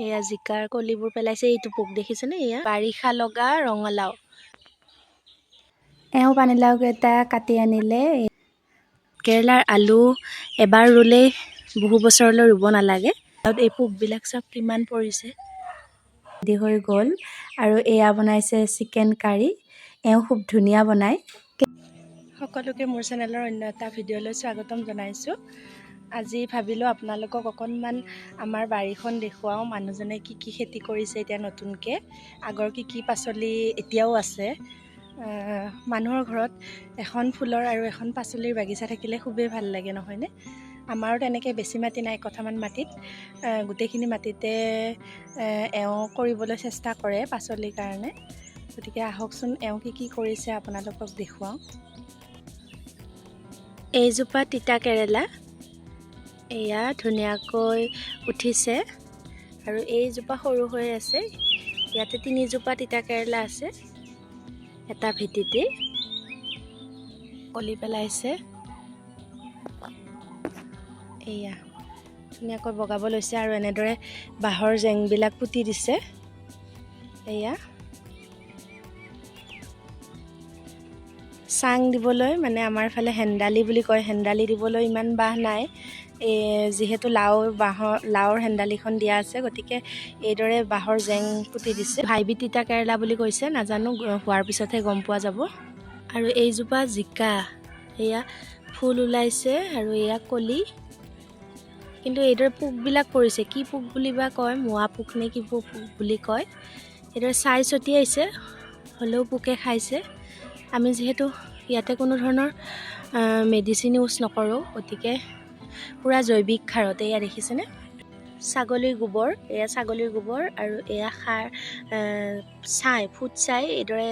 এয়া জিকাৰ কলিবোৰ পেলাইছে। এইটো পোক দেখিছেনে? এয়া বাৰিষা লগা ৰঙালাও। এওঁ পানীলাও কেইটা কাটি আনিলে। কেৰেলাৰ আলু এবাৰ ৰুলেই বহু বছৰলৈ ৰুব নালাগে। এই পোকবিলাক চব কিমান পৰিছে। ৰেডি হৈ গ'ল আৰু এয়া বনাইছে চিকেন কাৰী। এওঁ খুব ধুনীয়া বনায়। সকলোকে মোৰ চেনেলৰ অন্য এটা ভিডিঅ'লৈ স্বাগতম জনাইছোঁ। আজি ভাবিলোঁ আপোনালোকক অকণমান আমাৰ বাৰীখন দেখুৱাওঁ। মানুহজনে কি কি খেতি কৰিছে এতিয়া নতুনকৈ, আগৰ কি কি পাচলি এতিয়াও আছে। মানুহৰ ঘৰত এখন ফুলৰ আৰু এখন পাচলিৰ বাগিচা থাকিলে খুবেই ভাল লাগে, নহয়নে? আমাৰো তেনেকৈ বেছি মাটি নাই, কঠামান মাটিত। গোটেইখিনি মাটিতে এওঁ কৰিবলৈ চেষ্টা কৰে পাচলিৰ কাৰণে। গতিকে আহকচোন এওঁ কি কি কৰিছে আপোনালোকক দেখুৱাওঁ। এইজোপা তিতা কেৰেলা, এয়া ধুনীয়াকৈ উঠিছে। আৰু এইজোপা সৰু হৈ আছে। ইয়াতে 3জোপা তিতা কেৰেলা আছে। এটা ভেটিতে কলি পেলাইছে। এয়া ধুনীয়াকৈ বগাব লৈছে আৰু এনেদৰে বাঁহৰ জেংবিলাক পুতি দিছে। এয়া চাং দিবলৈ, মানে আমাৰ ফালে হেন্দালি বুলি কয়, হেন্দালি দিবলৈ ইমান বাঁহ নাই। যিহেতু লাওৰ হেন্দালিখন দিয়া আছে, গতিকে এইদৰে বাঁহৰ জেং পুতি দিছে। হাইব্ৰিড তিতা কেৰেলা বুলি কৈছে, নাজানো, হোৱাৰ পিছতহে গম পোৱা যাব। আৰু এইজোপা জিকা, এয়া ফুল ওলাইছে আৰু এয়া কলি। কিন্তু এইদৰে পোকবিলাক পৰিছে। কি পোক বুলি বা কয়, মোৱা পোক নে কি পোক বুলি কয়। এইদৰে চাই ছটিয়াইছে, হ'লেও পোকে খাইছে। আমি যিহেতু ইয়াতে কোনো ধৰণৰ মেডিচিন ইউজ নকৰোঁ, গতিকে পূৰা জৈৱিক সাৰত। এয়া দেখিছেনে? ছাগলীৰ গোবৰ, এয়া ছাগলীৰ গোবৰ আৰু এয়া সাৰ ফুট ছাই এইদৰে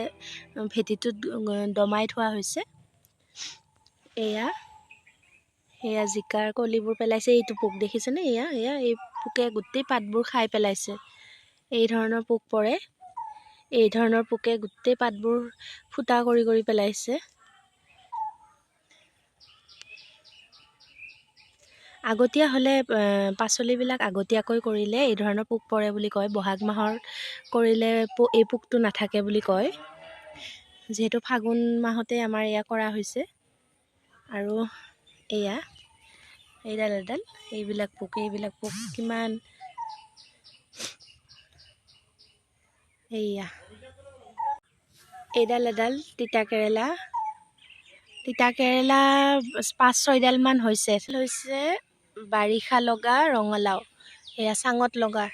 ভেটিটোত দমাই থোৱা হৈছে। এয়া জিকাৰ কলিবোৰ পেলাইছে। এইটো পোক দেখিছেনে? এই পোকে গোটেই পাতবোৰ খাই পেলাইছে। এই ধৰণৰ পোক পৰে। এই ধৰণৰ পোকে গোটেই পাতবোৰ ফুটা কৰি কৰি পেলাইছে। আগতীয়া হ'লে পাচলিবিলাক আগতীয়াকৈ কৰিলে এই ধৰণৰ পোক পৰে বুলি কয়। বহাগ মাহৰ কৰিলে এই পোকটো নাথাকে বুলি কয়। যিহেতু ফাগুন মাহতে আমাৰ এয়া কৰা হৈছে। আৰু এইডাল এইবিলাক পোক কিমান। এডাল তিতা কেৰেলা 5-6ডাল মান হৈছে। বাৰিষা লগা ৰঙালাও, এয়া চাঙত লগা,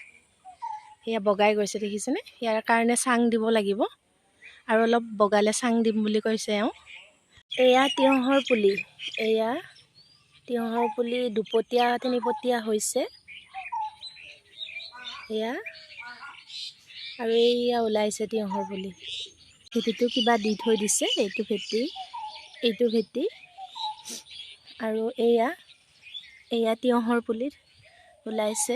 এয়া বগাই গৈছে দেখিছেনে? ইয়াৰ কাৰণে চাং দিব লাগিব আৰু অলপ বগালে চাং দিম বুলি কৈছে এওঁ। এয়া তিয়ঁহৰ পুলি, তিয়ঁহৰ পুলি 2পটীয়া-3পটীয়া হৈছে। আৰু এয়া ওলাইছে তিয়ঁহৰ পুলি। ভেটিটো কিবা দি থৈ দিছে। এইটো ভেটি আৰু এয়া তিয়ঁহৰ পুলিত ওলাইছে।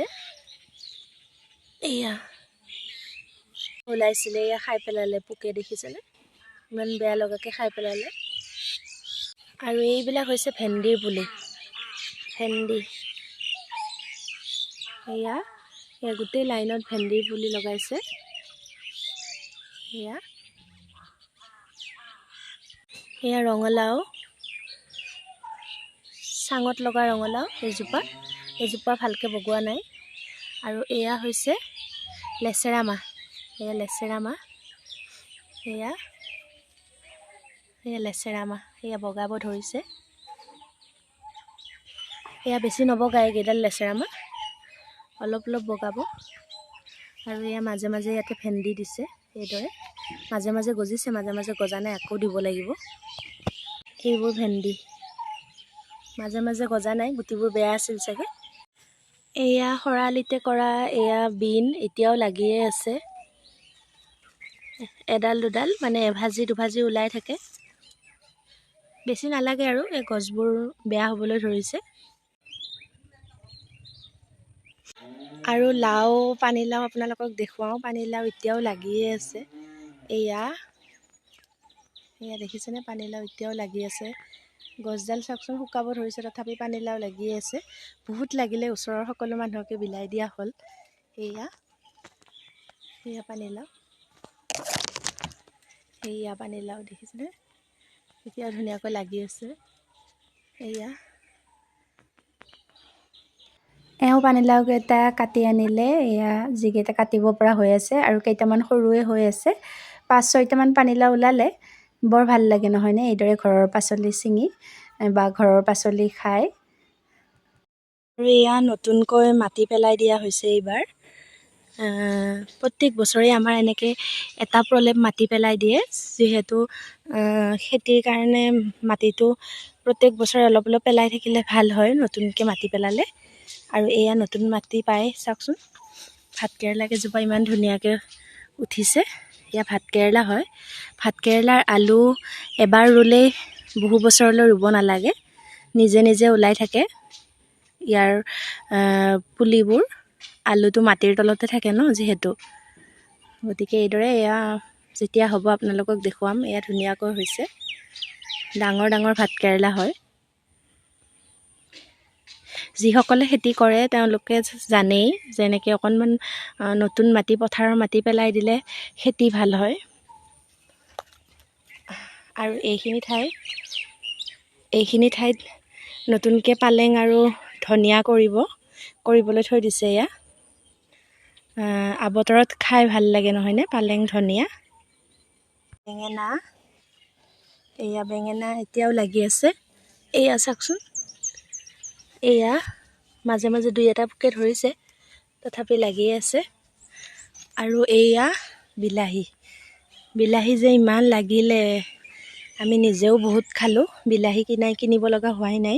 ওলাইছিলে, এয়া খাই পেলালে পোকে, দেখিছেনে? ইমান বেয়া লগাকৈ খাই পেলালে। আৰু এইবিলাক হৈছে ভেন্দিৰ পুলি। এয়া গোটেই লাইনত ভেন্দিৰ পুলি লগাইছে। এয়া ৰঙালাও, চাঙত লগা ৰঙালাও। এইজোপা ভালকৈ বগোৱা নাই। আৰু এয়া হৈছে লেচেৰা মাহ। এয়া লেচেৰা মাহ, এয়া বগাব ধৰিছে। এয়া বেছি নবগায় এইকেইডাল লেচেৰা মাহ, অলপ বগাব। আৰু এয়া মাজে মাজে ইয়াতে ভেন্দি দিছে। এইদৰে মাজে মাজে গজিছে, মাজে মাজে গজা নাই, আকৌ দিব লাগিব। এইবোৰ ভেন্দি মাজে মাজে গজা নাই, গুটিবোৰ বেয়া আছিল চাগে। এয়া খৰালিতে কৰা এয়া বিন, এতিয়াও লাগিয়ে আছে। এডাল দুডাল, মানে এভাজি দুভাজি ওলাই থাকে। বেছি নালাগে আৰু এই গছবোৰ বেয়া হ'বলৈ ধৰিছে। আৰু পানীলাও আপোনালোকক দেখুৱাওঁ। পানীলাও এতিয়াও লাগিয়ে আছে। এয়া দেখিছেনে? পানীলাও এতিয়াও লাগি আছে। গছডাল চাওকচোন, শুকাব ধৰিছে, তথাপি পানীলাও লাগিয়ে আছে। বহুত লাগিলে ওচৰৰ সকলো মানুহকে বিলাই দিয়া হ'ল। এয়া পানীলাও, সেয়া পানীলাও দেখিছেনে? এতিয়া ধুনীয়াকৈ লাগি আছে। এয়া এওঁ পানীলাওকেইটা কাটি আনিলে, এয়া যিকেইটা কাটিব পৰা হৈ আছে আৰু কেইটামান সৰুৱে হৈ আছে। 5-6টামান পানীলাও ওলালে। বৰ ভাল লাগে নহয়নে এইদৰে ঘৰৰ পাচলি ছিঙি বা ঘৰৰ পাচলি খাই। আৰু এয়া নতুনকৈ মাটি পেলাই দিয়া হৈছে এইবাৰ। প্ৰত্যেক বছৰে আমাৰ এনেকৈ এটা প্ৰলেপ মাটি পেলাই দিয়ে, যিহেতু খেতিৰ কাৰণে মাটিটো প্ৰত্যেক বছৰে অলপ অলপ পেলাই থাকিলে ভাল হয় নতুনকৈ মাটি পেলালে। আৰু এয়া নতুন মাটি পাই চাওকচোন, ভাতকেৰেলা কেইজোপা ইমান ধুনীয়াকৈ উঠিছে। এয়া ভাতকেৰেলা হয়। ভাতকেৰেলাৰ আলু এবাৰ ৰুলেই বহু বছৰলৈ ৰুব নালাগে, নিজে নিজে ওলাই থাকে ইয়াৰ পুলিবোৰ। আলুটো মাটিৰ তলতে থাকে ন যিহেতু, গতিকে এইদৰে এয়া যেতিয়া হ'ব আপোনালোকক দেখুৱাম। এয়া ধুনীয়াকৈ হৈছে, ডাঙৰ ডাঙৰ ভাতকেৰেলা হয়। যিসকলে খেতি কৰে তেওঁলোকে জানেই যেনেকৈ অকণমান নতুন মাটি, পথাৰৰ মাটি পেলাই দিলে খেতি ভাল হয়। আৰু এইখিনি ঠাইত নতুনকৈ পালেং আৰু ধনিয়া কৰিবলৈ থৈ দিছে। এয়া আবতৰত খাই ভাল লাগে নহয়নে, পালেং ধনিয়া। বেঙেনা, এয়া বেঙেনা এতিয়াও লাগি আছে। এয়া চাওকচোন, এয়া মাজে মাজে 2-এটা পোকে ধৰিছে, তথাপি লাগি আছে। আৰু এয়া বিলাহী যে ইমান লাগিলে, আমি নিজেও বহুত খালোঁ। বিলাহী কিনিব লগা হোৱাই নাই,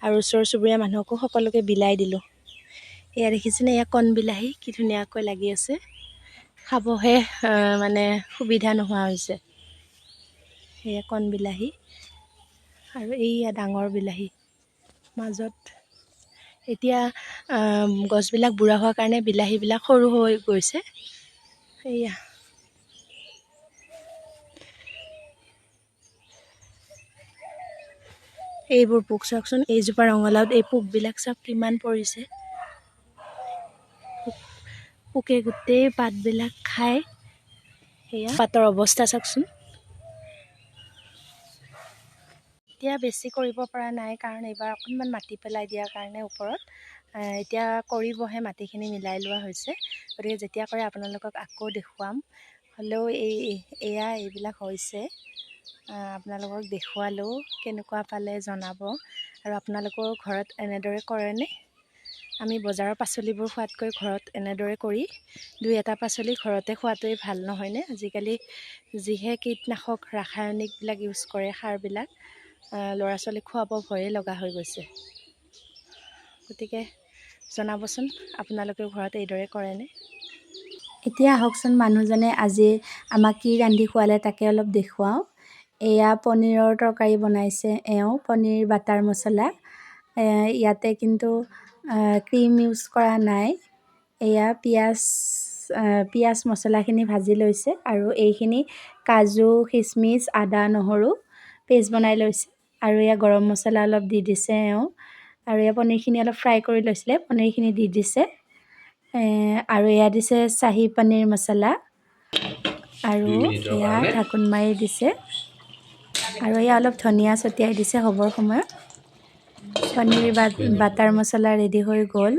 আৰু ওচৰ চুবুৰীয়া মানুহকো সকলোকে বিলাই দিলোঁ। এয়া দেখিছেনে, এয়া কণ বিলাহী কি ধুনীয়াকৈ লাগি আছে। খাবহে মানে সুবিধা নোহোৱা হৈছে। এয়া কণ বিলাহী, আৰু এইয়া ডাঙৰ বিলাহী মাজত। এতিয়া গছবিলাক বুঢ়া হোৱাৰ কাৰণে বিলাহীবিলাক সৰু হৈ গৈছে। এয়া এইবোৰ পোক চাওকচোন, এইজোপা ৰঙালাওত এই পোকবিলাক চাওক কিমান পৰিছে। পোকে গোটেই পাতবিলাক খায়। সেয়া পাতৰ অৱস্থা চাওকচোন। এতিয়া বেছি কৰিব পৰা নাই, কাৰণ এইবাৰ অকণমান মাটি পেলাই দিয়াৰ কাৰণে ওপৰত এতিয়া কৰিবহে, মাটিখিনি মিলাই লোৱা হৈছে। গতিকে যেতিয়া কৰে আপোনালোকক আকৌ দেখুৱাম। হ'লেও এইবিলাক হৈছে, আপোনালোকক দেখুৱালেও কেনেকুৱা পালে জনাব। আৰু আপোনালোকৰ ঘৰত এনেদৰে কৰেনে? আমি বজাৰৰ পাচলিবোৰ খোৱাতকৈ ঘৰত এনেদৰে কৰি 2-এটা পাচলি ঘৰতে খোৱাটোৱেই ভাল নহয়নে? আজিকালি যিহে কীটনাশক ৰাসায়নিকবিলাক ইউজ কৰে, সাৰবিলাক, ল'ৰা ছোৱালীক খুৱাব ভয়ে লগা হৈ গৈছে। গতিকে জনাবচোন, আপোনালোকেও ঘৰত এইদৰে কৰেনে? এতিয়া আহকচোন, মানুহজনে আজি আমাক কি ৰান্ধি খুৱালে তাকে অলপ দেখুৱাওঁ। এয়া পনীৰৰ তৰকাৰী বনাইছে এওঁ, পনীৰ বাটাৰ মছলা। ইয়াতে কিন্তু ক্ৰীম ইউজ কৰা নাই। এয়া পিঁয়াজ মছলাখিনি ভাজি লৈছে, আৰু এইখিনি কাজু, খিচমিচ, আদা, নহৰু পেষ্ট বনাই লৈছে। আৰু এয়া গৰম মছলা অলপ দি দিছে এওঁ। আৰু এয়া পনীৰখিনি অলপ ফ্ৰাই কৰি লৈছিলে, পনীৰখিনি দি দিছে। আৰু এয়া দিছে চাহী পনীৰ মছলা, আৰু এয়া ঢাকোন মাৰি দিছে। আৰু এয়া অলপ ধনিয়া ছটিয়াই দিছে হ'বৰ সময়ত। পনীৰ বাটাৰ মছলা ৰেডি হৈ গ'ল।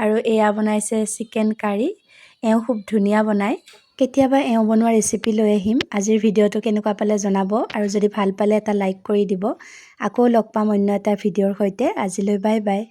আৰু এয়া বনাইছে চিকেন কাৰী। এওঁ খুব ধুনীয়া বনায়। কেতিয়াবা এওঁ বনোৱা ৰেচিপি লৈ আহিম। আজিৰ ভিডিঅ'টো কেনেকুৱা পালে জনাব, আৰু যদি ভাল পালে এটা লাইক কৰি দিব। আকৌ লগ পাম অন্য এটা ভিডিঅ'ৰ সৈতে। আজিলৈ বাই বাই।